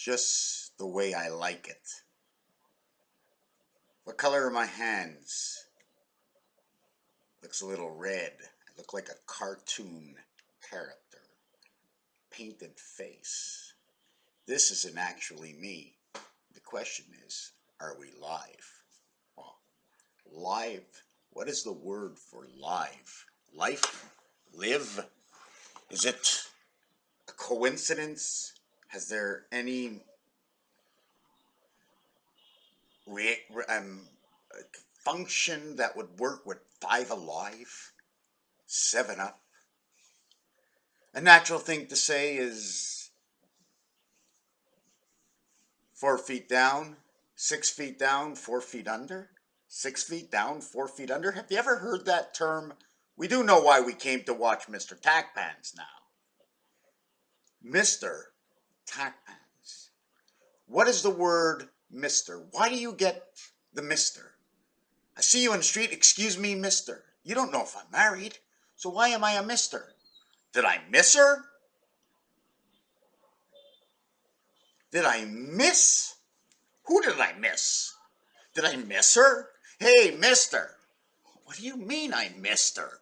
just the way I like it. What color are my hands? Looks a little red. I look like a cartoon character. Painted face. This isn't actually me. The question is, are we live? Well, live. What is the word for live? Life? Live? Is it a coincidence? Has there any function that would work with 5 Alive? 7 Up? A natural thing to say is 4 feet down, 6 feet down, 4 feet under? 6 feet down, 4 feet under? Have you ever heard that term? We do know why we came to watch Mr. Tackpants now. Mr. Tackpants. What is the word Mr.? Why do you get the Mr.? I see you on the street, excuse me, Mr. You don't know if I'm married, so why am I a Mr.? Did I miss her? Did I miss? Who did I miss? Did I miss her? Hey, mister. What do you mean I missed her?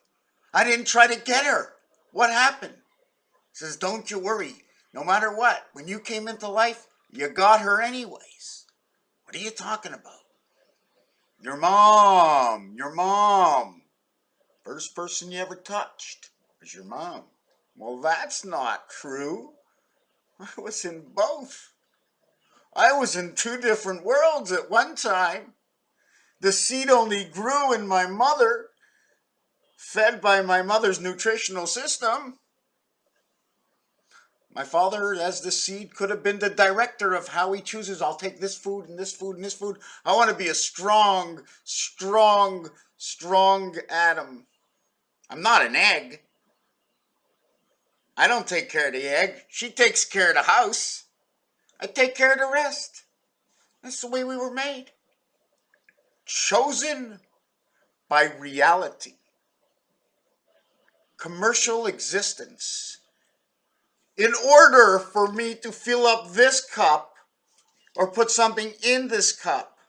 I didn't try to get her. What happened? He says, don't you worry. No matter what, when you came into life, you got her anyways. What are you talking about? Your mom. Your mom. First person you ever touched was your mom. Well, that's not true. I was in both. I was in 2 different worlds at one time. The seed only grew in my mother, fed by my mother's nutritional system. My father, as the seed, could have been the director of how he chooses. I'll take this food and this food and this food. I want to be a strong, strong, strong Adam. I'm not an egg. I don't take care of the egg. She takes care of the house. I take care of the rest. That's the way we were made. Chosen by reality. Commercial existence. In order for me to fill up this cup or put something in this cup,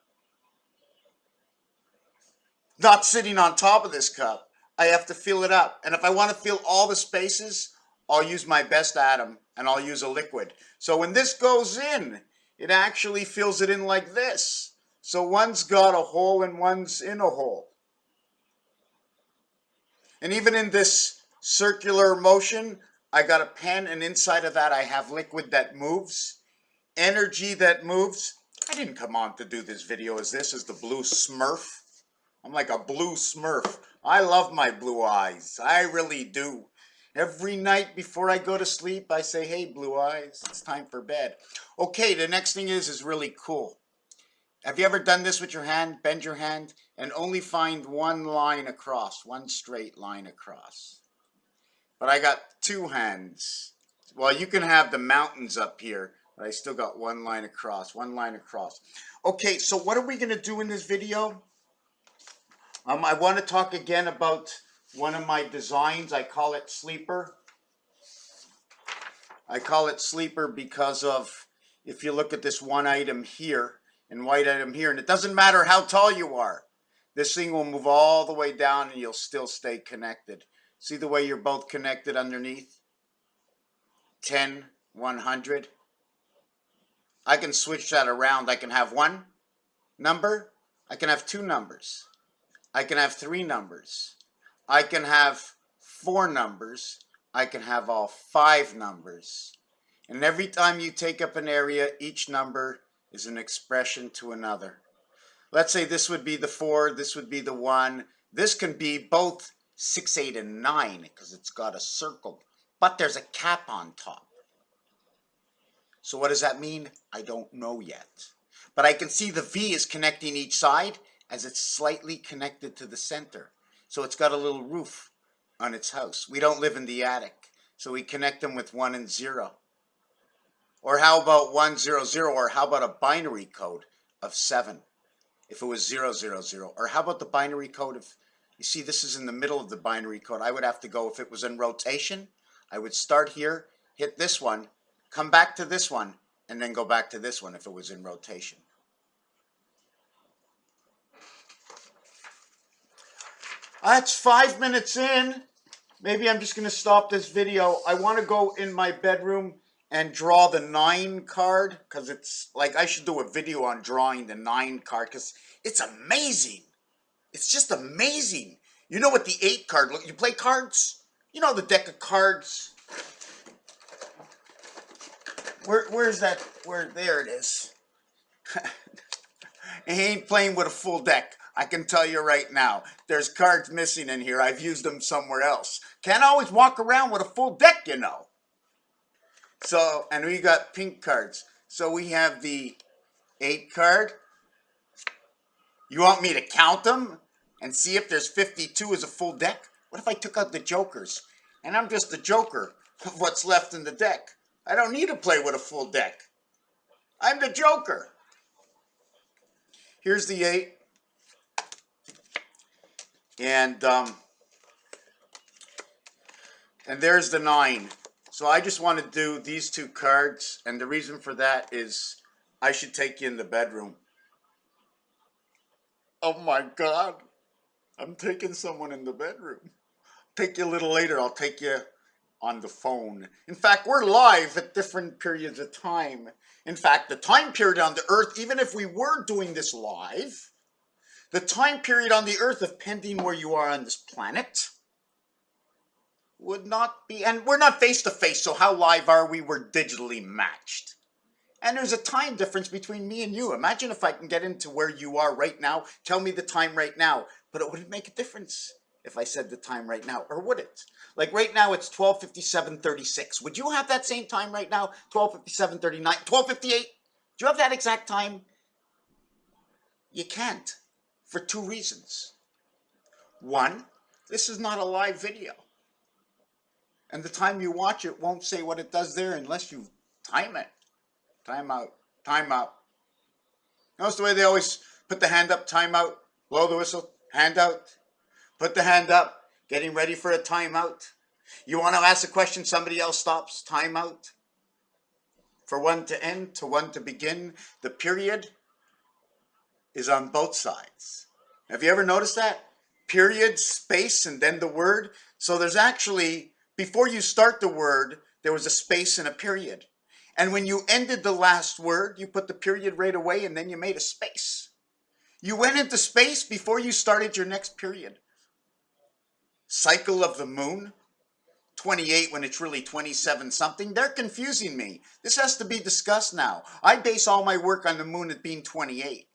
not sitting on top of this cup, I have to fill it up. And if I want to fill all the spaces, I'll use my best atom and I'll use a liquid. So when this goes in, it actually fills it in like this. So one's got a hole and one's in a hole. And even in this circular motion, I got a pen, and inside of that I have liquid that moves, energy that moves. I didn't come on to do this video as this is the blue Smurf. I'm like a blue Smurf. I love my blue eyes. I really do. Every night before I go to sleep, I say, hey, blue eyes, it's time for bed. Okay, the next thing is really cool. Have you ever done this with your hand? Bend your hand and only find one line across, one straight line across. But I got 2 hands. Well, you can have the mountains up here, but I still got one line across, one line across. Okay, so what are we going to do in this video? I want to talk again about one of my designs. I call it Sleeper. I call it Sleeper because of, if you look at this one item here and white item here, and it doesn't matter how tall you are, this thing will move all the way down and you'll still stay connected. See the way you're both connected underneath? 10, 100. I can switch that around. I can have 1 number. I can have 2 numbers. I can have 3 numbers. I can have 4 numbers. I can have all 5 numbers. And every time you take up an area, each number is an expression to another. Let's say this would be the 4, this would be the 1. This can be both 6, 8, and 9 because it's got a circle, but there's a cap on top. So what does that mean? I don't know yet. But I can see the V is connecting each side as it's slightly connected to the center. So it's got a little roof on its house. We don't live in the attic, so we connect them with 1 and 0. Or how about 1, 0, 0? Or how about a binary code of 7 if it was 0, 0, 0? Or how about the binary code of, you see this is in the middle of the binary code. I would have to go, if it was in rotation, I would start here, hit this one, come back to this one, and then go back to this one if it was in rotation. That's 5 minutes in. Maybe I'm just going to stop this video. I want to go in my bedroom and draw the 9 card, because it's like I should do a video on drawing the 9 card, because it's amazing. It's just amazing. You know what the 8 card look? You play cards? You know the deck of cards. Where's that? There it is. He ain't playing with a full deck. I can tell you right now. There's cards missing in here. I've used them somewhere else. Can't always walk around with a full deck, you know. So, and we got pink cards. So we have the 8 card. You want me to count them and see if there's 52 as a full deck? What if I took out the jokers? And I'm just the joker of what's left in the deck. I don't need to play with a full deck. I'm the joker. Here's the 8. And there's the 9. So I just want to do these 2 cards, and the reason for that is I should take you in the bedroom. Oh my God, I'm taking someone in the bedroom. Take you a little later, I'll take you on the phone. In fact, we're live at different periods of time. In fact, the time period on the Earth, even if we were doing this live, the time period on the Earth, depending where you are on this planet, would not be, and we're not face to face, so how live are we? We're digitally matched. And there's a time difference between me and you. Imagine if I can get into where you are right now, tell me the time right now, but it wouldn't make a difference if I said the time right now, or would it? Like right now it's 12:57:36. Would you have that same time right now? 12:57:39, 12:58? Do you have that exact time? You can't, for 2 reasons. One, this is not a live video. And the time you watch it won't say what it does there unless you time it. Time out. Time out. Notice the way they always put the hand up, time out, blow the whistle, hand out, put the hand up, getting ready for a timeout. You want to ask a question, somebody else stops, timeout. For one to end, to one to begin, the period is on both sides. Have you ever noticed that? Period, space, and then the word. So there's actually, before you start the word, there was a space and a period. And when you ended the last word, you put the period right away and then you made a space. You went into space before you started your next period. Cycle of the moon, 28 when it's really 27 something. They're confusing me. This has to be discussed now. I base all my work on the moon at being 28.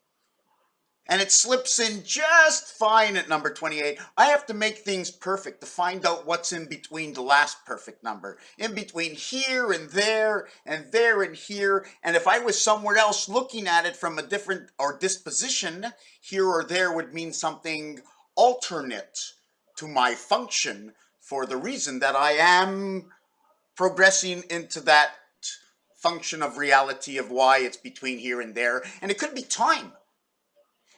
And it slips in just fine at number 28. I have to make things perfect to find out what's in between the last perfect number. In between here and there and here. And if I was somewhere else looking at it from a different or disposition, here or there would mean something alternate to my function, for the reason that I am progressing into that function of reality of why it's between here and there. And it could be time.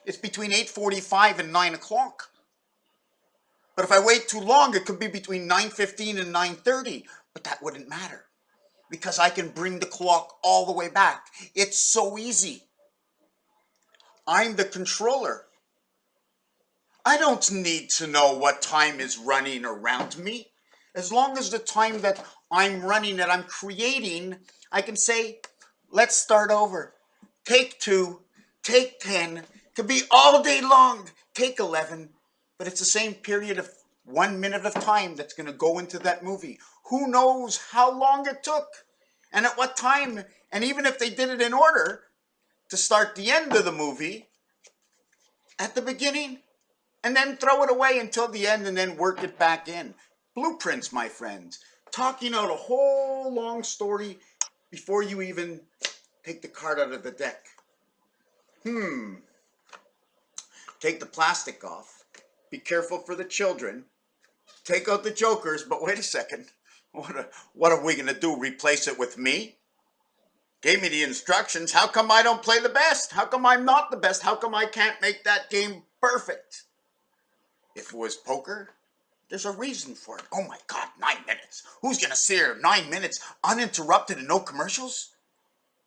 It's between 8:45 and 9 o'clock. But if I wait too long, it could be between 9:15 and 9:30. But that wouldn't matter, because I can bring the clock all the way back. It's so easy. I'm the controller. I don't need to know what time is running around me. As long as the time that I'm running, that I'm creating, I can say, let's start over. Take 2, take 10, could be all day long, take 11, but it's the same period of 1 minute of time that's going to go into that movie. Who knows how long it took and at what time, and even if they did it in order, to start the end of the movie at the beginning and then throw it away until the end and then work it back in. Blueprints, my friends. Talking out a whole long story before you even take the card out of the deck. Take the plastic off. Be careful for the children. Take out the jokers, but wait a second. What are we going to do? Replace it with me? Gave me the instructions. How come I don't play the best? How come I'm not the best? How come I can't make that game perfect? If it was poker, there's a reason for it. Oh my God, 9 minutes. Who's going to sit here 9 minutes uninterrupted and no commercials?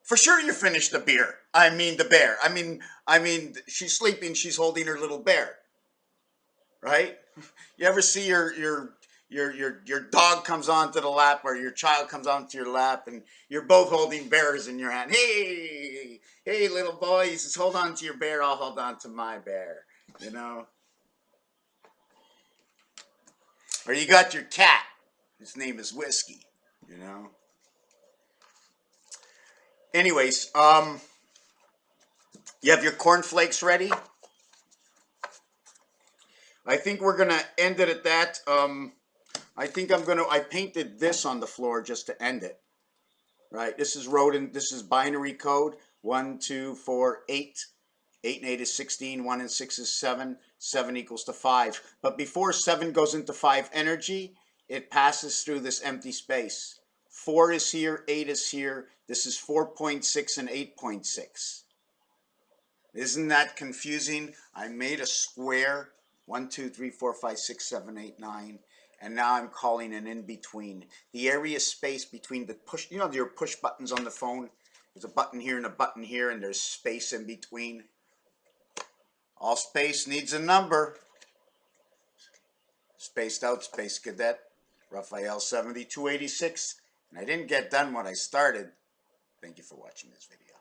For sure you finished the beer. I mean the bear. I mean she's sleeping, she's holding her little bear. Right? You ever see your dog comes onto the lap or your child comes onto your lap and you're both holding bears in your hand. Hey, hey little boy, he says, hold on to your bear, I'll hold on to my bear. You know? Or you got your cat. His name is Whiskey. You know? Anyways, you have your cornflakes ready? I think we're gonna end it at that. I painted this on the floor just to end it. Right? This is binary code. 1, 2, 4, 8. 8 and 8 is 16. 1 and 6 is 7. 7 equals to 5. But before 7 goes into 5 energy, it passes through this empty space. 4 is here, 8 is here. This is 4.6 and 8.6. Isn't that confusing? I made a square. 1, 2, 3, 4, 5, 6, 7, 8, 9. And now I'm calling an in-between. The area space between the push, you know, your push buttons on the phone. There's a button here and a button here, and there's space in between. All space needs a number. Spaced out, Space Cadet, Raphael 7286. And I didn't get done what I started. Thank you for watching this video.